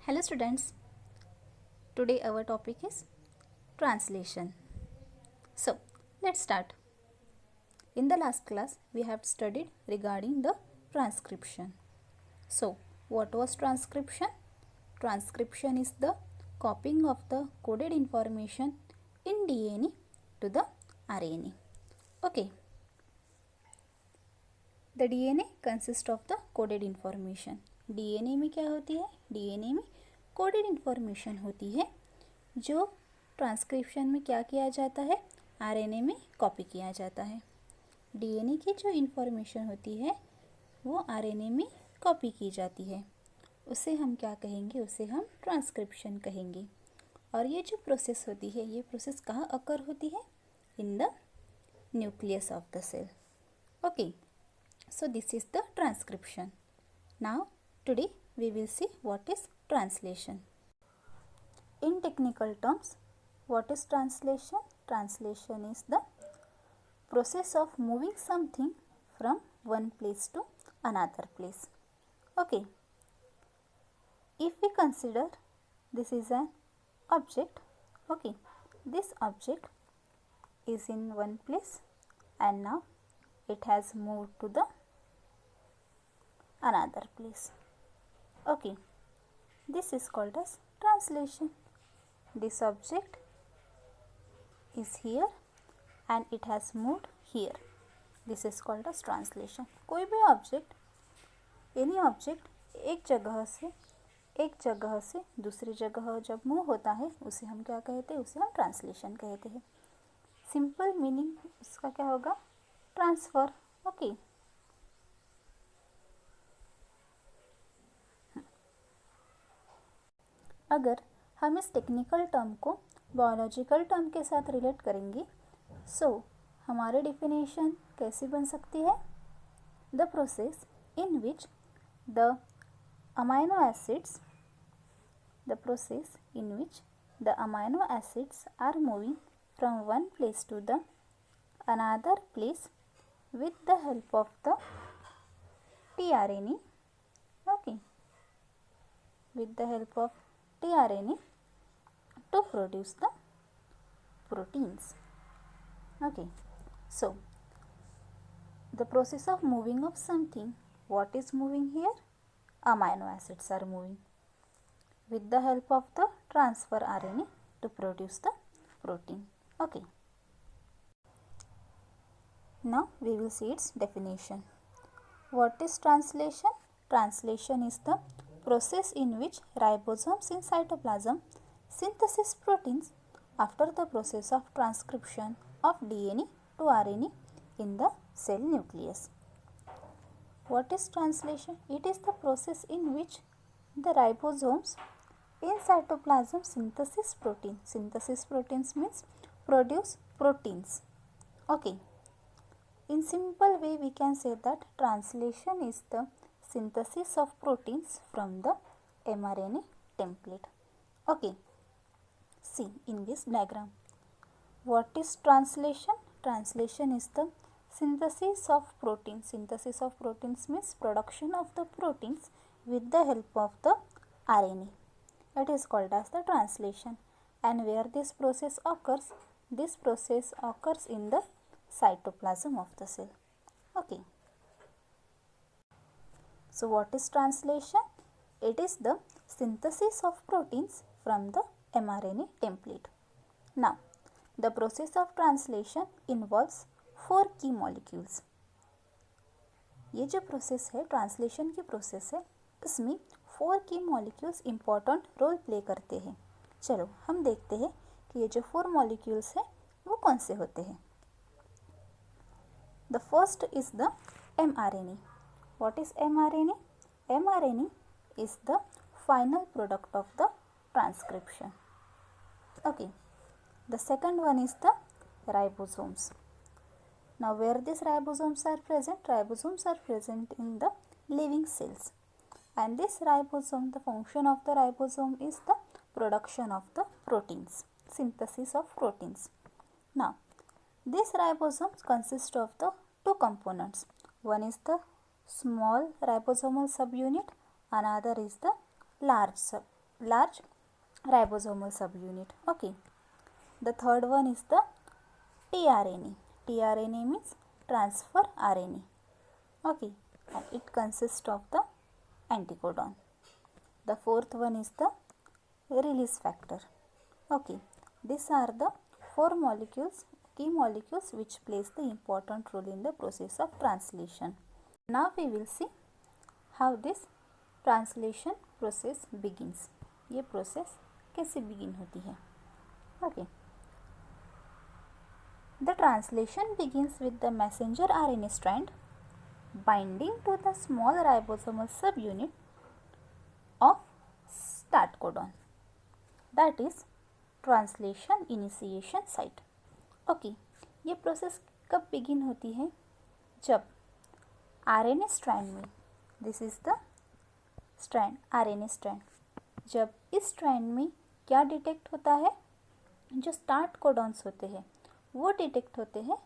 Hello students, today our topic is translation. So let's start. In the last class we have studied regarding the transcription. So what was transcription? Transcription is the copying of the coded information in DNA to the RNA. Okay. The DNA consists of the coded information. DNA में क्या होती है? DNA में coded information होती है जो transcription में क्या किया जाता है, आरएनए में कॉपी किया जाता है. डीएनए की जो इन्फॉर्मेशन होती है वो आरएनए में कॉपी की जाती है, उसे हम क्या कहेंगे? उसे हम ट्रांसक्रिप्शन कहेंगे. और ये जो प्रोसेस होती है, ये प्रोसेस कहाँ अकर होती है? In the nucleus of the cell. Okay, so this is the transcription. Now today we will see what is translation. In technical terms, what is translation? Translation is the process of moving something from one place to another place. Okay, if we consider this is an object, okay, this object is in one place and now it has moved to the another place. Okay, this is called as translation. This object is here and it has moved here. This is called as translation. कोई भी object, any object एक जगह से दूसरी जगह जब move होता है उसे हम क्या कहते हैं? उसे हम ट्रांसलेशन कहते हैं. सिंपल मीनिंग उसका क्या होगा? ट्रांसफ़र. ओके, अगर हम इस टेक्निकल टर्म को बायोलॉजिकल टर्म के साथ रिलेट करेंगे सो हमारे डेफिनेशन कैसी बन सकती है? The process in which the amino acids are moving from one place to the another place with the help of the tRNA, okay, with the help of tRNA to produce the proteins. Okay, so the process of moving of something, what is moving here? Amino acids are moving with the help of the transfer RNA to produce the protein. Okay, now we will see its definition. What is translation? Translation is the process in which ribosomes in cytoplasm synthesize proteins after the process of transcription of DNA to RNA in the cell nucleus. What is translation? It is the process in which the ribosomes in cytoplasm synthesize protein. Synthesis proteins means produce proteins. Okay. In simple way we can say that translation is the synthesis of proteins from the mRNA template. Okay, see in this diagram. What is translation? Translation is the synthesis of proteins. Synthesis of proteins means production of the proteins with the help of the RNA. It is called as the translation. And where this process occurs? This process occurs in the cytoplasm of the cell. Okay, so what is translation? It is the synthesis of proteins from the mRNA template. Now the process of translation involves 4 key molecules. ये जो process है, translation की process है, इसमें 4 की molecules important role play करते हैं. चलो हम देखते हैं कि ये जो 4 मॉलिक्यूल्स है वो कौन से होते हैं. The first is the mRNA. What is mRNA? mRNA is the final product of the transcription. Okay. The second one is the ribosomes. Now where these ribosomes are present? Ribosomes are present in the living cells. And this ribosome, the function of the ribosome is the production of the proteins, synthesis of proteins. Now these ribosomes consist of the 2 components. One is the small ribosomal subunit, another is the large large ribosomal subunit. Okay. The third one is the tRNA. tRNA means transfer RNA. Okay. And it consists of the anticodon. The fourth one is the release factor. Okay. These are the four molecules, key molecules which plays the important role in the process of translation. Now we will see how this translation process begins. ये process कैसे begin होती है. Okay. The translation begins with the messenger RNA strand binding to the small ribosomal subunit of start codon. That is translation initiation site. Okay. ये process कब begin होती है? जब RNA strand में, this is the strand, RNA strand, जब इस strand में क्या डिटेक्ट होता है? जो स्टार्ट कोडॉन्स होते हैं वो डिटेक्ट होते हैं,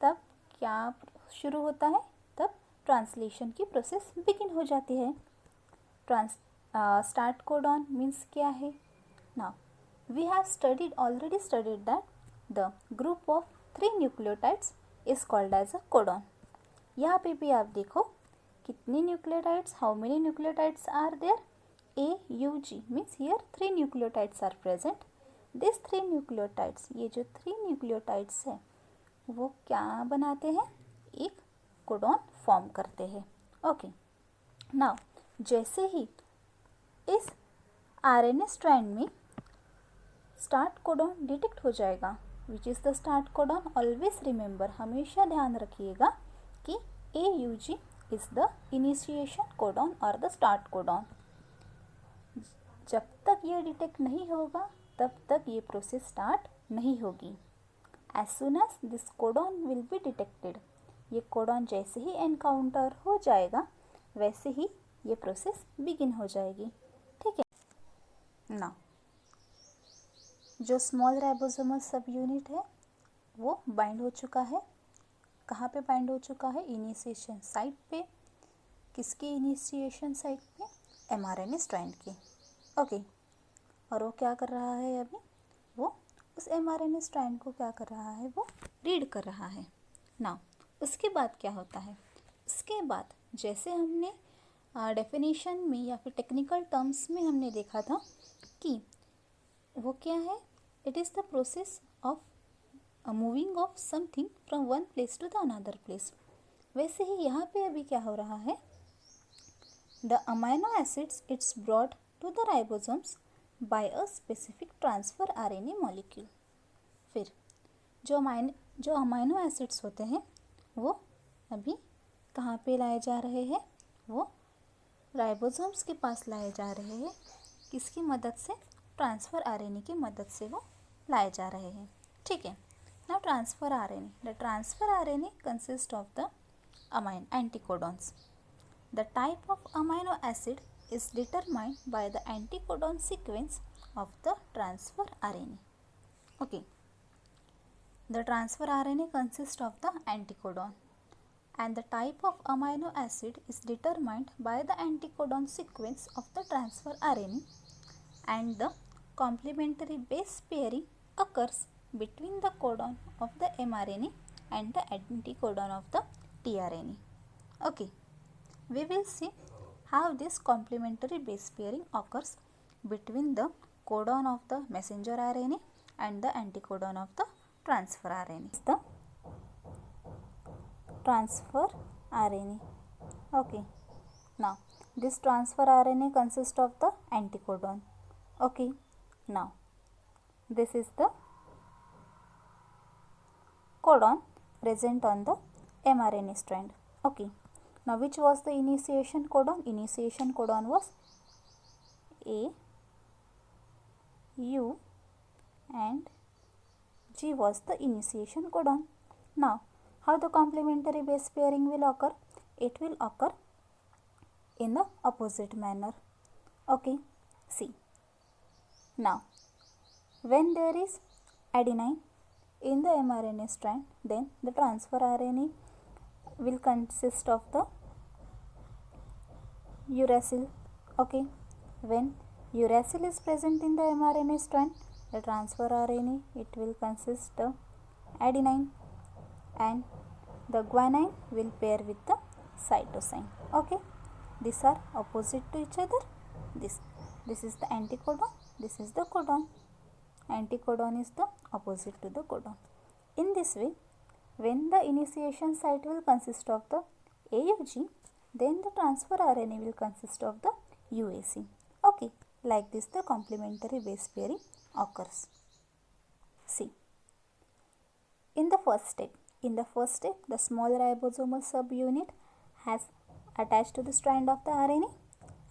तब क्या शुरू होता है? तब ट्रांसलेशन की प्रोसेस बिगिन हो जाती है. स्टार्ट कोडॉन मीन्स क्या है? Now we have already studied that the group of 3 nucleotides is called as a codon. यहाँ पे भी आप देखो कितने nucleotides, how many nucleotides are there? AUG means here 3 nucleotides are present. This 3 nucleotides, ये जो 3 न्यूक्लियोटाइड्स है वो क्या बनाते हैं? एक कोडॉन फॉर्म करते हैं. ओके. नाउ जैसे ही इस RNA स्ट्रैंड में स्टार्ट कोडॉन डिटेक्ट हो जाएगा, which is the start codon, always remember, हमेशा ध्यान रखिएगा कि AUG is the initiation codon और द स्टार्ट कोडॉन. जब तक ये डिटेक्ट नहीं होगा तब तक ये प्रोसेस स्टार्ट नहीं होगी. As soon as this codon will be detected, ये कोडॉन जैसे ही एनकाउंटर हो जाएगा वैसे ही ये प्रोसेस बिगिन हो जाएगी. ठीक है. नाउ जो स्मॉल राइबोसोमल सब यूनिट है वो बाइंड हो चुका है. कहाँ पे बाइंड हो चुका है? इनिशिएशन साइट पे. किसकी इनिशिएशन साइट पे? mRNA स्ट्रैंड की. ओके. और वो क्या कर रहा है अभी? वो उस mRNA स्ट्रैंड को क्या कर रहा है? वो रीड कर रहा है. नाउ उसके बाद क्या होता है? उसके बाद जैसे हमने डेफिनेशन में या फिर टेक्निकल टर्म्स में हमने देखा था कि वो क्या है? It is the process of moving of something from one place to the another place. वैसे ही यहाँ पे अभी क्या हो रहा है? The amino acids it's brought to the ribosomes by a specific transfer RNA molecule. फिर जो अमाइनो एसिड्स होते हैं वो अभी कहाँ पे लाए जा रहे हैं? वो राइबोसोम्स के पास लाए जा रहे हैं. किसकी मदद से? ट्रांसफ़र RNA की मदद से वो लाए जा रहे हैं. ठीक है. Now transfer RNA. The transfer RNA consist of the anticodons. The type of amino acid is determined by the anticodon sequence of the transfer RNA. Okay. The transfer RNA consists of the anticodon and the type of amino acid is determined by the anticodon sequence of the transfer RNA, and the complementary base pairing occurs between the codon of the mRNA and the anticodon of the tRNA. Okay. We will see how this complementary base pairing occurs between the codon of the messenger RNA and the anticodon of the transfer RNA. The transfer RNA. Okay. Now this transfer RNA consists of the anticodon. Okay. Now this is the codon present on the mRNA strand. Okay. Now which was the initiation codon? Initiation codon was A, U and G was the initiation codon. Now how the complementary base pairing will occur? It will occur in the opposite manner. Okay. See. Now when there is adenine in the mRNA strand, then the transfer RNA will consist of the uracil. Okay. When Uracil is present in the mRNA strand. The transfer RNA, it will consist of adenine, and the guanine will pair with the cytosine. Okay, these are opposite to each other. This is the anticodon, this is the codon. Anticodon is the opposite to the codon. In this way, when the initiation site will consist of the AUG, then the transfer RNA will consist of the UAC. Okay, like this the complementary base pairing occurs. See, in the first step, the small ribosomal subunit has attached to the strand of the RNA,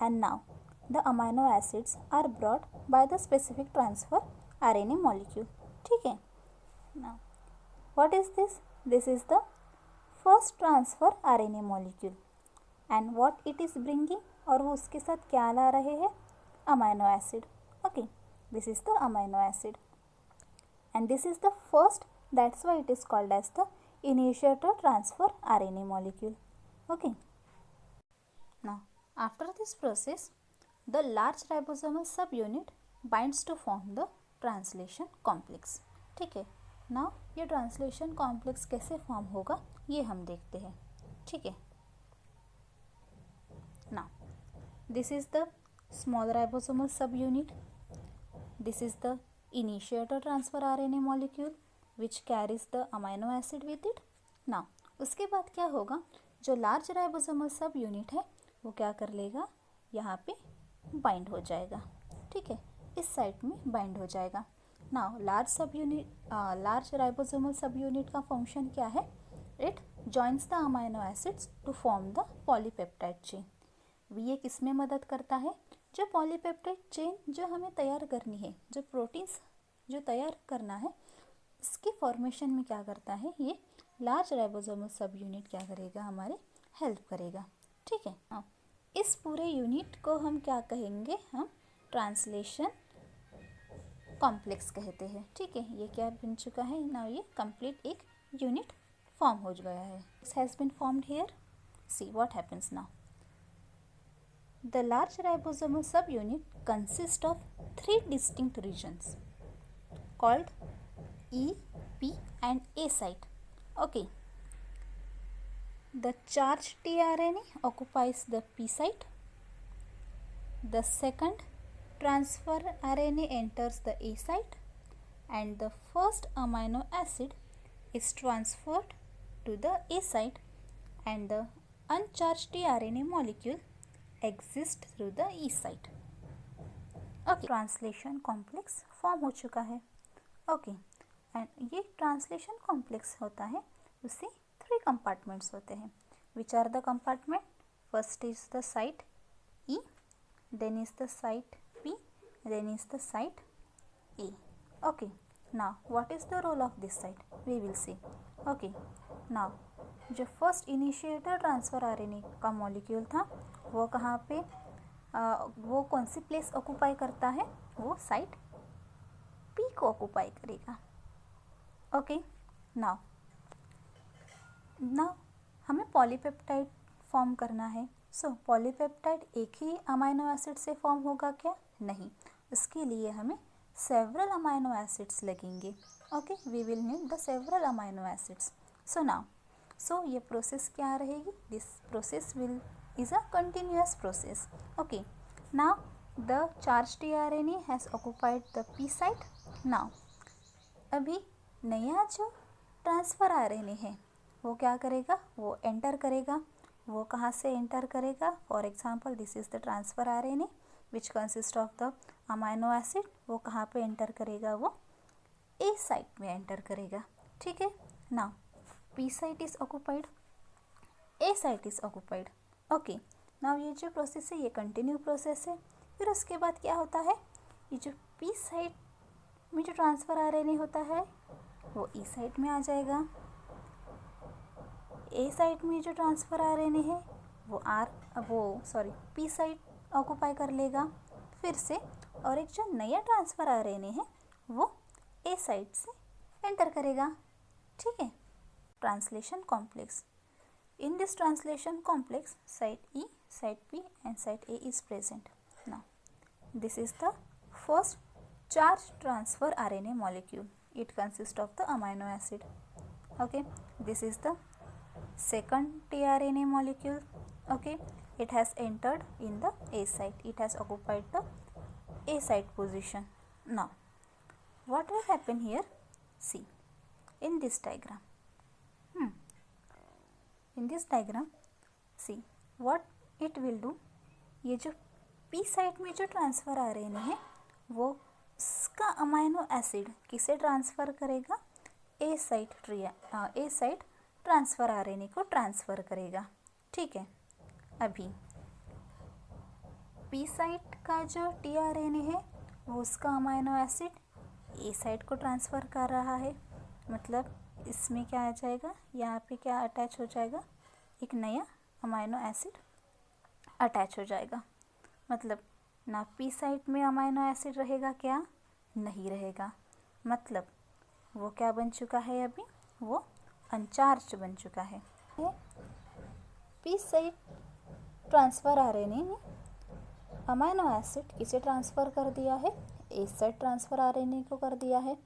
and now the amino acids are brought by the specific transfer RNA molecule. ठीक है. Now, what is this? This is the first transfer RNA molecule, and what it is bringing, और वो उसके साथ क्या ला रहे हैं? Amino acid. Okay, this is the amino acid, and this is the first, that's why it is called as the initiator transfer RNA molecule. Okay. Now, after this process, the large ribosomal subunit binds to form the translation complex. ठीक है. Now, ये translation complex कैसे form होगा ये हम देखते हैं. ठीक है. Now, this is the small ribosomal subunit. This is the initiator transfer RNA molecule which carries the amino acid with it. Now, उसके बाद क्या होगा? जो large ribosomal subunit है वो क्या कर लेगा? यहाँ पे बाइंड हो जाएगा. ठीक है, इस साइड में बाइंड हो जाएगा. नाउ लार्ज राइबोसोमल सबयूनिट का फंक्शन क्या है? It joins the amino acids to form the polypeptide chain. ये किस में मदद करता है? जो पॉलीपेप्टाइड चेन जो हमें तैयार करनी है, जो प्रोटीन्स जो तैयार करना है, इसके फॉर्मेशन में क्या करता है? ये लार्ज राइबोसोमल सबयूनिट क्या करेगा? हमारे हेल्प करेगा. ठीक है. हाँ, इस पूरे यूनिट को हम क्या कहेंगे? हम ट्रांसलेशन कॉम्प्लेक्स कहते हैं. ठीक है, ये क्या बन चुका है? नाउ ये कंप्लीट एक यूनिट फॉर्म हो गया है. This has been formed here. See what happens now. The large ribosomal subunit consists of 3 distinct regions called E, P and A site. Okay. The charged tRNA occupies the P site. The second transfer RNA enters the A site, and the first amino acid is transferred to the A site, and the uncharged tRNA molecule exist through the E site. Okay, translation complex form हो चुका है. Okay, and ये translation complex होता है, उससे 3 compartments होते हैं. Which are the compartment? First is the site E, then is the site P, then is the site A. Okay, now what is the role of this site? We will see. Okay, now जो first initiator transfer RNA का molecule था वो कहाँ पे, वो कौन सी place occupy करता है? वो साइट P को ऑक्यूपाई करेगा. ओके, नाउ हमें पॉलीपेप्टाइड फॉर्म करना है. सो पॉलीपेप्टाइड एक ही अमाइनो एसिड से फॉर्म होगा क्या? नहीं, इसके लिए हमें सेवरल अमाइनो एसिड्स लगेंगे. Okay, we will need the several amino acids. So ये प्रोसेस क्या रहेगी? This process is a continuous process. Okay, now the charged tRNA has occupied the P site. Now अभी नया जो ट्रांसफ़र RNA है वो क्या करेगा? वो एंटर करेगा. वो कहाँ से एंटर करेगा? For example this is the transfer RNA which consist of the amino acid. वो कहाँ पे एंटर करेगा? वो A साइट में एंटर करेगा. ठीक है. Now P site is occupied, A site is occupied. Okay, now ये जो प्रोसेस है ये कंटिन्यू प्रोसेस है. फिर उसके बाद क्या होता है? ये जो P साइट में जो ट्रांसफ़र RNA होता है वो E साइट में आ जाएगा. A साइट में जो ट्रांसफ़र RNA है वो P साइट ऑक्यूपाई कर लेगा फिर से, और एक जो नया ट्रांसफ़र RNA है वो A साइट से एंटर करेगा. ठीक है. Translation complex. In this translation complex, site E, site P and site A is present. Now, this is the first charge transfer RNA molecule. It consists of the amino acid. Okay, this is the second tRNA molecule. Okay, it has entered in the A site. It has occupied the A site position. Now, what will happen here? See, in this diagram. In this diagram, see what it will do. ये जो P site में जो transfer RNA है वो उसका amino acid किसे transfer करेगा? ए site transfer RNA को ट्रांसफ़र करेगा. ठीक है, अभी P साइट का जो tRNA है वो उसका अमाइनो एसिड ए साइट को ट्रांसफ़र कर रहा है. मतलब इसमें क्या आ जाएगा? यहाँ पे क्या अटैच हो जाएगा? एक नया अमाइनो एसिड अटैच हो जाएगा. मतलब ना P साइट में अमाइनो एसिड रहेगा क्या? नहीं रहेगा. मतलब वो क्या बन चुका है? अभी वो अनचार्ज बन चुका है. P साइट ट्रांसफ़र आरएनए ने अमाइनो एसिड किसे ट्रांसफ़र कर दिया है? ए साइट ट्रांसफ़र आरएनए को कर दिया है.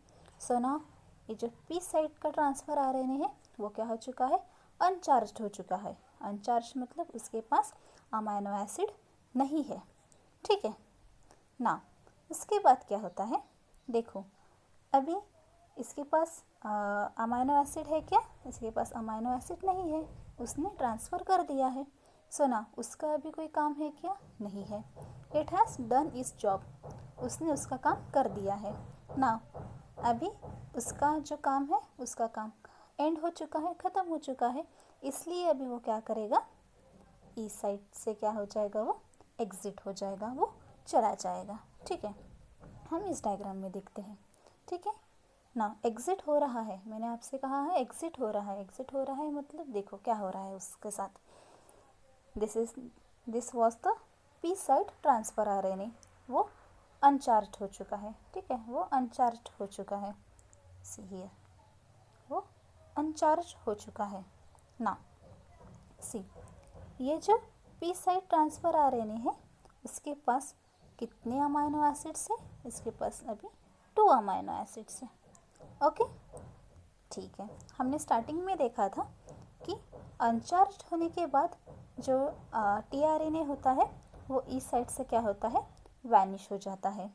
सो नाउ ये जो P साइट का ट्रांसफ़र आरएनए है वो क्या हो चुका है? अनचार्ज्ड हो चुका है. अनचार्ज मतलब उसके पास अमाइनो एसिड नहीं है. ठीक है ना. उसके बाद क्या होता है? देखो, अभी इसके पास अमाइनो एसिड है क्या? इसके पास अमाइनो एसिड नहीं है. उसने ट्रांसफ़र कर दिया है. सो ना उसका अभी कोई काम है क्या? नहीं है. It has done it's job. उसने उसका काम कर दिया है. ना अभी उसका जो काम है उसका काम एंड हो चुका है, ख़त्म हो चुका है. इसलिए अभी वो क्या करेगा? ई साइट से क्या हो जाएगा? वो एग्ज़िट हो जाएगा, वो चला जाएगा. ठीक है, हम इस डायग्राम में देखते हैं. ठीक है ना, एग्ज़िट हो रहा है. मैंने आपसे कहा है एग्ज़िट हो रहा है. एग्ज़िट हो रहा है मतलब देखो क्या हो रहा है उसके साथ. This was the P site transfer RNA. वो अनचार्ज हो चुका है. ठीक है, वो अनचार्ज हो चुका है. सी हियर, वो अनचार्ज हो चुका है. ना सी, ये जो P साइट ट्रांसफ़र आरएनए है उसके पास कितने अमाइनो एसिड्स है? इसके पास अभी 2 अमाइनो एसिड्स है. ओके, ठीक है. हमने स्टार्टिंग में देखा था कि अनचार्ज होने के बाद जो tRNA होता है वो ई साइट से क्या होता है? वैनिश हो जाता है.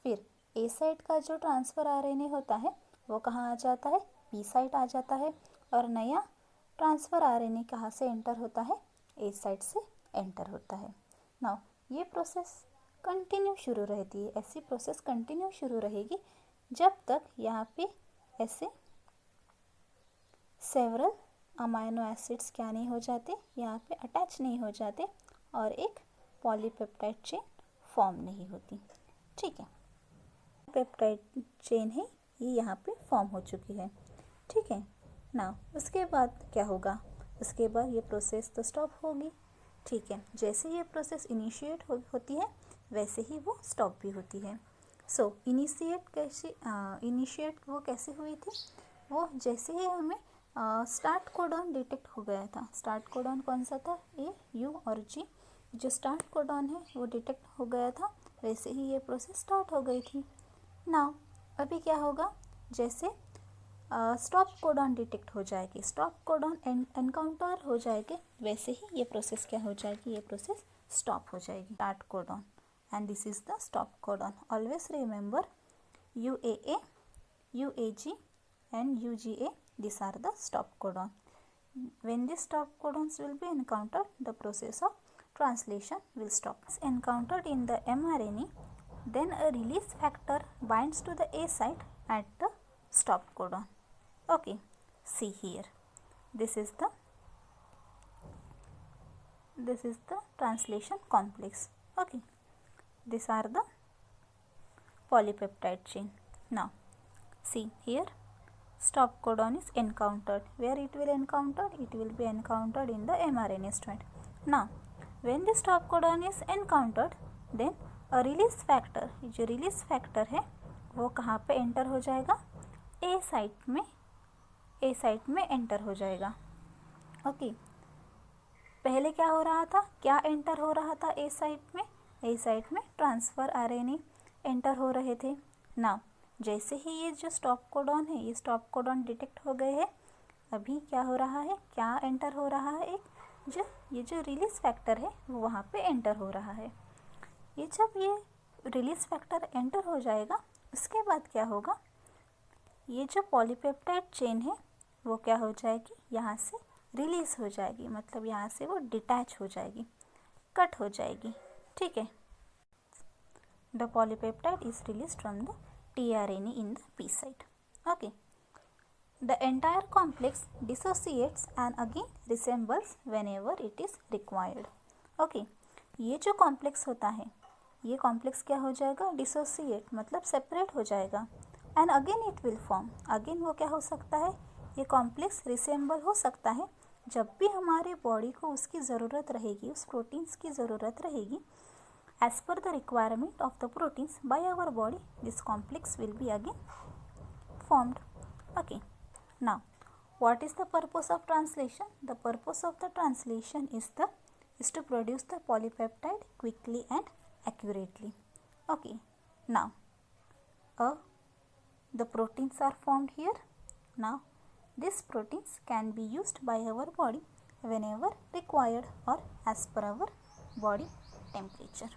फिर ए साइट का जो ट्रांसफ़र आरएनए होता है वो कहाँ आ जाता है? P साइट आ जाता है. और नया ट्रांसफ़र आरएनए कहाँ से एंटर होता है? ए साइट से एंटर होता है. नाउ ये प्रोसेस कंटिन्यू शुरू रहती है. ऐसी प्रोसेस कंटिन्यू शुरू रहेगी जब तक यहाँ पे ऐसे सेवरल अमाइनो एसिड्स क्या नहीं हो जाते, यहाँ पे अटैच नहीं हो जाते और एक पॉलीपेप्टाइड चेन फॉर्म नहीं होती. ठीक है, पेप्टाइड चेन है ये यहाँ पे फॉर्म हो चुकी है. ठीक है ना. उसके बाद क्या होगा? उसके बाद ये प्रोसेस तो स्टॉप होगी. ठीक है, जैसे ये प्रोसेस इनिशिएट होती है वैसे ही वो स्टॉप भी होती है. सो इनिशिएट वो कैसे हुई थी? वो जैसे ही हमें स्टार्ट कोडॉन डिटेक्ट हो गया था. स्टार्ट कोडॉन कौन सा था? ए, यू और जी. जो स्टार्ट कोडॉन है वो डिटेक्ट हो गया था, वैसे ही ये प्रोसेस स्टार्ट हो गई थी. नाउ अभी क्या होगा? जैसे स्टॉप कोडॉन डिटेक्ट हो जाएगी, स्टॉप कोडॉन एनकाउंटर हो जाएगी, वैसे ही ये प्रोसेस क्या हो जाएगी? ये प्रोसेस स्टॉप हो जाएगी. Start codon and this is the stop codon. Always remember UAA, UAG and UGA, these are the stop codon. When the stop codons will be encountered, the process of translation will stop. It's encountered in the mRNA, then a release factor binds to the A site at the stop codon. Okay, see here, this is the translation complex. Okay, these are the polypeptide chain. Now see here, stop codon is encountered. Where it will encounter? It will be encountered in the mRNA strand. Now when the stop codon is encountered, then a release factor, जो release factor है वो कहाँ पे enter हो जाएगा? ए site में enter हो जाएगा. ओके, पहले क्या हो रहा था? क्या एंटर हो रहा था ए साइट में? ए साइट में ट्रांसफ़र आरएनए एंटर हो रहे थे। नाउ जैसे ही ये जो स्टॉप कोडॉन है, ये स्टॉप कोडॉन डिटेक्ट हो गए हैं, अभी क्या हो रहा है, क्या एंटर हो रहा है, एक ये जो रिलीज फैक्टर है वो वहाँ पे एंटर हो रहा है। ये जब ये रिलीज फैक्टर एंटर हो जाएगा, उसके बाद क्या होगा, ये जो पॉलीपेप्टाइड चेन है वो क्या हो जाएगी, यहाँ से रिलीज़ हो जाएगी, मतलब यहाँ से वो डिटैच हो जाएगी, कट हो जाएगी। ठीक है, the polypeptide is release from the tRNA in the P site. Okay, the entire complex dissociates and again resembles whenever it is required. Okay, ये जो कॉम्प्लेक्स होता है, ये कॉम्प्लेक्स क्या हो जाएगा, डिसोसिएट मतलब सेपरेट हो जाएगा, and again it will form, again वो क्या हो सकता है, ये कॉम्प्लेक्स रिसेंबल हो सकता है जब भी हमारे बॉडी को उसकी ज़रूरत रहेगी, उस प्रोटीन्स की ज़रूरत रहेगी। As per the requirement of the proteins by our body, this complex will be again formed. Okay, now what is the purpose of translation? The purpose of the translation is to produce the polypeptide quickly and accurately. Okay, now the proteins are formed here. Now these proteins can be used by our body whenever required or as per our body temperature.